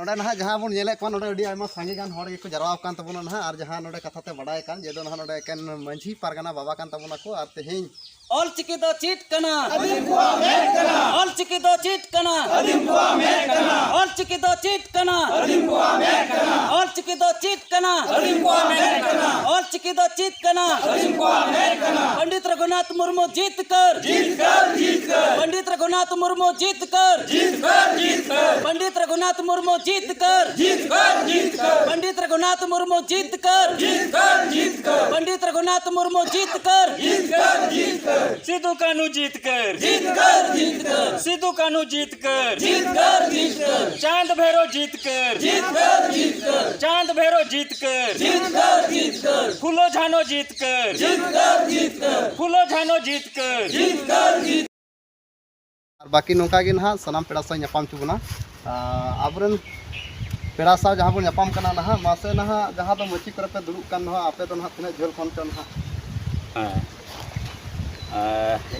नोडे ना जहाँ बन नेले को नोडे अड़ी आयमा सांगे गान हर को जरवा कान तबोना ना और जहाँ नोडे कथाते बड़ाय कान जे दो ना नोडे एकेन मंझी पारगाना बाबा कान तबोना को और तेहें ऑल चिकी दो चीट कना अदिम कुआ मेट कना ऑल चिकी दो चीट कना अदिम कुआ मेट कना ऑल चिकी दो चीट कना अदिम कुआ मेट कना ऑल चिकी दो चीट कना अदिम कुआ मेट कना ऑल चिकी दो चीट कना अदिम कुआ मेट कना पंडित रघुनाथ मुर्मू जीत कर पंडित रघुनाथ मुर्मू जीत कर पंडित रघुनाथ मुर्मू जीत कर पंडित रघुनाथ मुर्मू जीत कर पंडित रघुनाथ मुर्मू जीत कर सिद्धू कानू जीत कर सिद्धू कानू जीत कर चांद भैरव जीत कर चांद भैरव जीत कर फूलो झानो जीत कर फूलो झानो जीत कर बाकी नौका गे ना सनाम पेड़ा सा नापाम चुबना आबरन पेड़ा सा जहाँ बन नापाम कना ना मासे ना जहाँ तो मची करे पे दुड़ुब कान ना आपे तो ना तिना झोल खन चन ना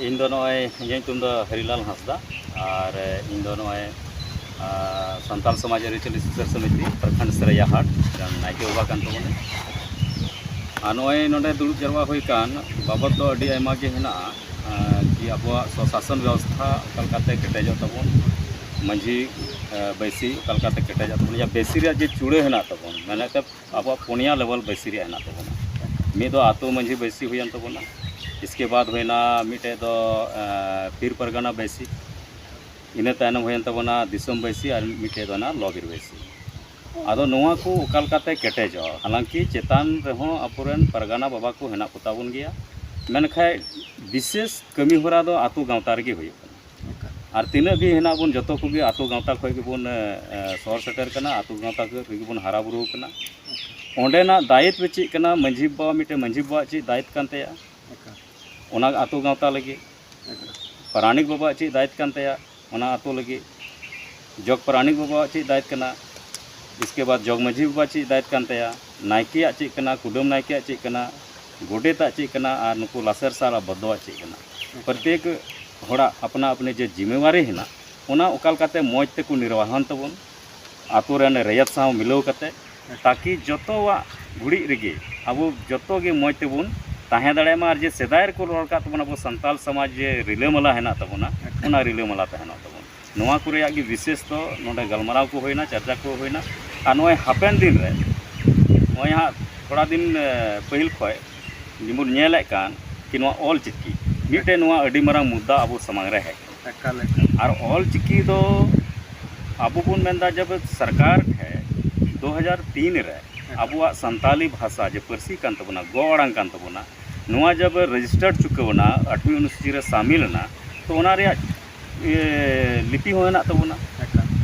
इन दो नॉय ये तुम दो हरिलाल हंसदा और इन दो नॉय संताल समाज अरिचली सुसर समिति प्रखंड सरैया हाट नायके उबा कान तबने आ नॉय नोडे दुड़ुब जरवा हुई कान बाबत दो अडी आयमा गे हेना कि अब स्वशासन व्यवस्था कलकाते केटेजो तबन मंझी बैसी कलकाते केटेजो तबन या बेसी रे जे चूड़े हेना तबन माने तब अब पुनिया लेवल बैसी रे हेना तबन मी दो आतो मंझी बैसी हुयन तबन इसके बाद होना मिटे दो पीर परगना बैसी इन तयन होयन तबना दिसम बैसी और मिटे दो ना लॉबिर बैसी आदो नोआ को उकालकाते केटेजो हालांकि चेतान रहो अपुरन परगना बाबा को हेना पुताबुन गया मेनखाय विशेष कमी होरा दो आतु गांवता रे हुई और तीना भी हेना बन जतो को आतु गांवता खय बन शहर सेटर कना आतु गांवता के बन हारा बुरु कना ओंडेना दायित्व ची कना मंझी बाबा मिटे मंझी बाबा ची दायित्व कानतेया ओना आतु गांवता लगे प्राणिक बाबा ची दायित्व कानतेया ओना आतु लगे जग प्राणिक बाबा ची दायित्व कना इसके बाद जग मंझी बाबा ची दायित्व कानतेया नायके ची कना कुडम नायके ची कना गोडेता ची कना और नुकु लासर साला बदवा ची कना प्रत्येक होड़ा अपना अपने जो जिम्मेवारी है ना उकाल काते मौज ते को निर्वाहन तबन आतु रेन रैयत साव मिलाव काते ताकि जतोवा घुड़ी रेगे अब जतो गे मौज तेबन ताहे दाड़े मा जे सेदाय को रोल का तबन अब संताल समाज जे रिलेमला है तबना उना रिलेमला तहना तबन नोआ को रेया गे विशेष तो नोडे गलमाराव को होइना चर्चा को होइना आ नोय हापेन दिन रे नोय हा थोड़ा दिन पहिल खय जिमुन नेले कान कि नोआ ऑल चिकी मिटे नोआ अडी मारांग मुद्दा अब समांग रे है और ऑल चिकी दो अब बन मेंदा जब सरकार है 2003 रे अबुआ संताली भाषा जे परसी कान तबना गोड़ांग कान तबना नोआ जब रजिस्टर्ड चुकवना 8वीं अनुसूची रे शामिल ना तो ओना रे लिपि होना तबना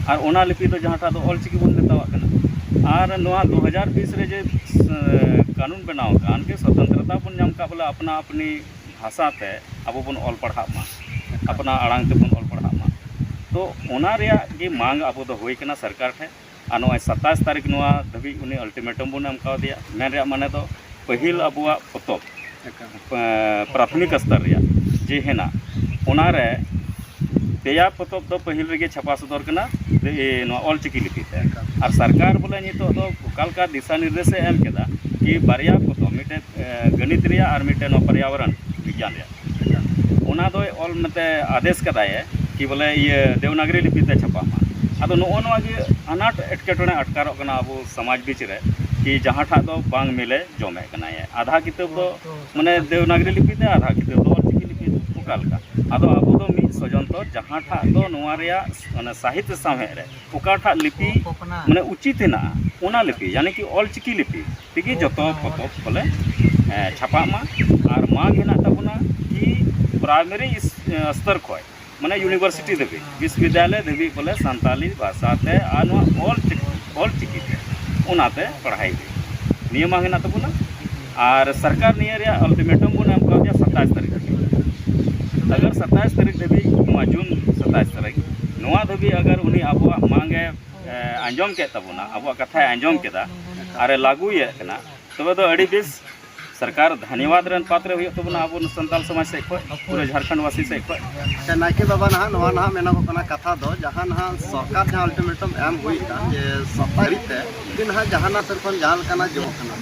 और ओना लिपि तो जहां दो ऑल चिकी बन मेतावा कना और नोआ 2020 रे जे कानून बनाव कान के स्वतंत्रता बन नाम का बोला अपना अपनी भाषा ते अब बन ऑल पढ़ा मा अपना आड़ांग ते बन ऑल पढ़ा मा तो ओना रे गे मांग अब दो होई कना सरकार ठे आ नोआ 27 तारीख नोआ धबी उनी अल्टीमेटम बन एम का दिया मेन रे माने दो पहिल अबुआ पतब प्राथमिक स्तर रे जे हेना ओना रे पेया पतब दो पहिल रे छापा सदर कना नोआ ऑल चिकी लिपि ते और सरकार बोले नितो दो कालका दिशा निर्देश एम केदा कि बारिया पतब मिटे गणित रे और मिटे नो पर्यावरण विज्ञान रे ओना दो ऑल मते आदेश कदाय कि बोले ये देवनागरी लिपि ते छापा मा आदो नो नोआ गे अनाट एटकेटोने अटकारो कना अब समाज बीच रे कि जहाँ ठा दो बांग मिले जमे कना ये आधा किताब दो माने देवनागरी लिपि ते आधा किताब दो ऑल चिकी लिपि उकालका आदो अब दो मी सजंतो जहाँ ठा दो नोआ रेया माने साहित्य सामे रे उकाठा लिपि माने उचित हेना ओना लिपि यानी कि ऑल चिकी लिपि तिगी जतो पतब बोले छापा मा और मांग हेना तबना कि प्राइमरी स्तर खय माने यूनिवर्सिटी धबी विश्वविद्यालय धबी बोले संताली भाषा ते और ऑल चिकी ते उनाते पढ़ाई निये मांग हेना तबना और सरकार निये रे अल्टीमेटम बन एम का दिया 27 तारीख अगर 27 तारीख धबी जून 27 तारीख नोआ धबी अगर उनी आबुआ मांगे आंजम के तबना आबुआ कथा आंजम केदा अरे लागू ये कना तबे दो अड़ी बेस सरकार धन्यवाद रन पात्र हुई तबना अब संताल समाज से पूरे झारखंड वासी से नायके बाबा नहा नहा मेना कथा दो जहाँ नहा सरकार जहाँ अल्टीमेटम एम हुई जे 27 तारीख ते नहा जहाँ तरफन जहाँ लेकाना जमकना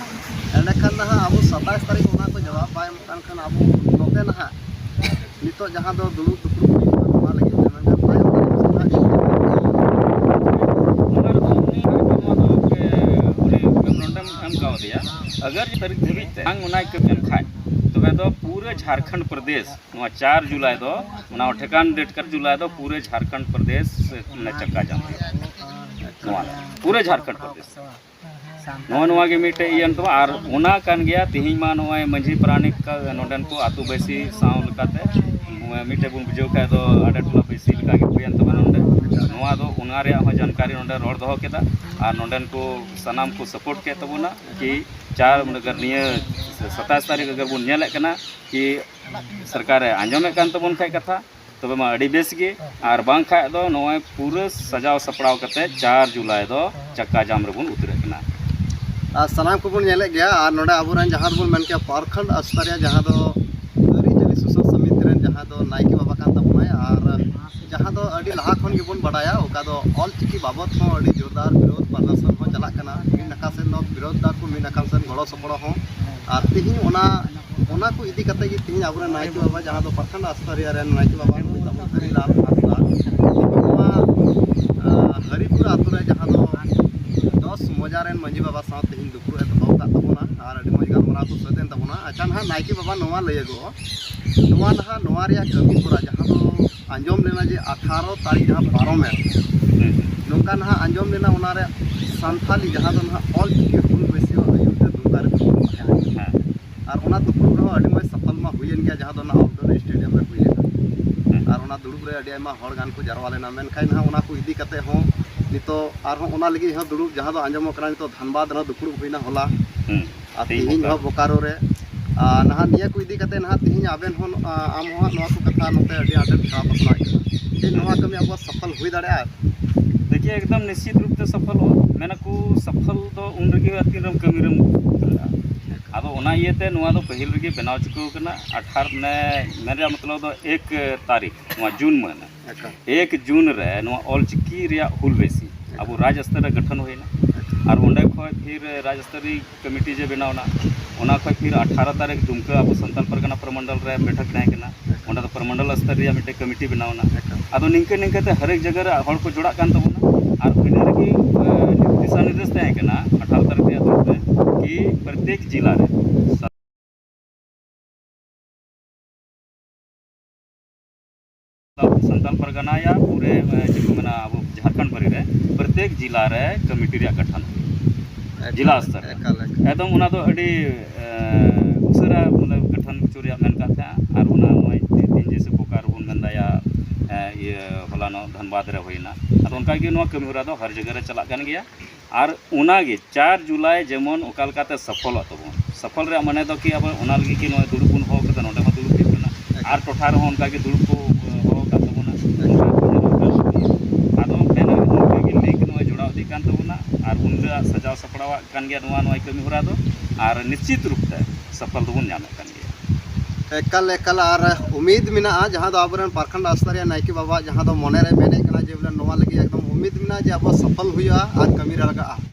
एंडखान नहा अब 27 तारीख उना को जवाब बाय एमखान अब नोते नहा नितो जहाँ दो दुड़ुब दुपुड़ हुई लगे अगर तारीख धीते खाए तबे तो पूरे झारखंड प्रदेश 4 जुलाई दो ठेकान डेट कर जुलाई दो पूरे झारखंड प्रदेश चक्का जाम पूरे झारखंड प्रदेश नोगे मिट्टे तो और उना कान गया तिहिं मा नोय मंझी प्राणिक नोडन को आतु बैसी साव लकाते मिट्टे बुन बुझाव खाय दो आडे टोला बैसी लका गे हुयन तबे नोंडे नोआ दो उना रे हो जानकारी नोंडे रोड दो केदा और नोंडन को सनाम को सपोर्ट के तबना कि 4 अगर निये 27 तारीख अगर बुन नेले कना कि सरकार आंजमे कान तबन खाय कथा तबे मा अडी बेस गे और बांग खाय दो नोय पूरे सजाव सपड़ाव कते 4 जुलाई दो चक्का जाम रे बुन उतरे कना सनाम को बुन नेले गया और नोडे अबुरन जहाँ बुन मन के प्रखंड स्तरीय जहाँ दो अरिजली सुसर समिति रन जहाँ दो नायके बाबा कान तबनाय और जहाँ दो अडी लहा खन के बुन बडाया ओका दो ऑल चिकी बाबत हो अडी जोरदार विरोध प्रदर्शन हो चला कना मिन नका से नो विरोधदार को मिन नका से गड़ो सपड़ो हो और तिहिं ओना को इदी कते कि तिहिं अबुरन नायके बाबा जहाँ दो प्रखंड स्तरीय रन नायके बाबा को हरिलाल हासदा हरिपुर आतु रे जहाँ दो 10 मोजा रन मंजी बाबा साथ तिहिं दुपुर एतबो का तबना और अडी मज गलमरा को सदेन तबना अच्छा ना नायके बाबा नोवा लयगो नोवा नहा नोवा रे कमी पूरा जहाँ दो आंजम लेना जे 18 तारीख जहाँ पारोमें नौका नहा आंजम लेना उनारे सानथाली जहाँ दो नहा ऑल चिकी हुल बेसियो अयुते दुकारे और उना दुपुर रहो अडी मज सफल मा हुयन गया जहाँ दो ना आउटडोर स्टेडियम रे हुयन और उना दुड़ुब रे अडी आयमा हड़ गान को जारवा लेना मेनखाय नहा उना को इदी कते हो नितो आर हो उना लगी हो दुड़ुब जहाँ दो आंजम करा नितो धनबाद रे दुपुर हुइना होला आ तिहिं हो बोकारो रे नहा निया को इदी कते नहा तिहिं आबेन हो आम हो नवा को कथा नते अडी आडे का पसना जे नवा कमी अब सफल हुई दाड़े देखिए एकदम निश्चित रूप से सफल हो मैंने को सफल तो उन रगे तीन कमी रम अब उना इयते नवा दो पहिल रगे बनाव चुको कना 18 ने मेरा मतलब दो 1 तारीख नवा जून महीना 1 जून रे नवा ऑल चिकी रिया हुल बेसी अब राज स्तर रे गठन होइना और उंडे खय फिर राज स्तरीय कमिटी जे बनावना उना खय फिर 18 तारीख दुमका अब संताल परगना प्रमंडल रे बैठक ताहे कना उंडे तो प्रमंडल स्तरीय मिटे कमिटी बनावना अदो निंके निंके ते हर एक जगह रे हड़ को जोड़ा कान तबना और उना रगे दिशा निर्देश ताहे कना 18 तारीख रे दुमका कि प्रत्येक जिला रे संताल परगना या पूरे मना अब झारखंड भरी रे प्रत्येक जिला रे कमिटी रे गठन जिला स्तर एकदम उना तो अडी उसरा मतलब गठन चोरिया मेन का था और उना नय दिन जैसे बोकार बुन मेंदा या ये हलानो धनबाद रे होइना और उनका के नो कमी होरा दो हर जगह रे चला गन गया और उना गे 4 जुलाई जेमन ओकाल काते सफल तबन सफल रे माने दो कि अब उना लगी कि नो दुड़ुबुन हो कते नोडे म दुड़ुब केना और टोठा रे उनका के दुड़ुब को हो का तबना आदो मेन उनके के लिंक नो जोड़ाव दी कान तबना और उनरा सजाव सपड़ाव कान गया नो कमी होरा दो और निश्चित रूप से सफल दोबन नाम कान गया एकल एकल और उम्मीद मिना जहाँ दो आबरन प्रखंड स्तरीय नायके बाबा जहाँ दो मने रे मेने कना जे बोले नोवा लगी एकदम उम्मीद मिना जे अब सफल हुआ और कमी रे लगा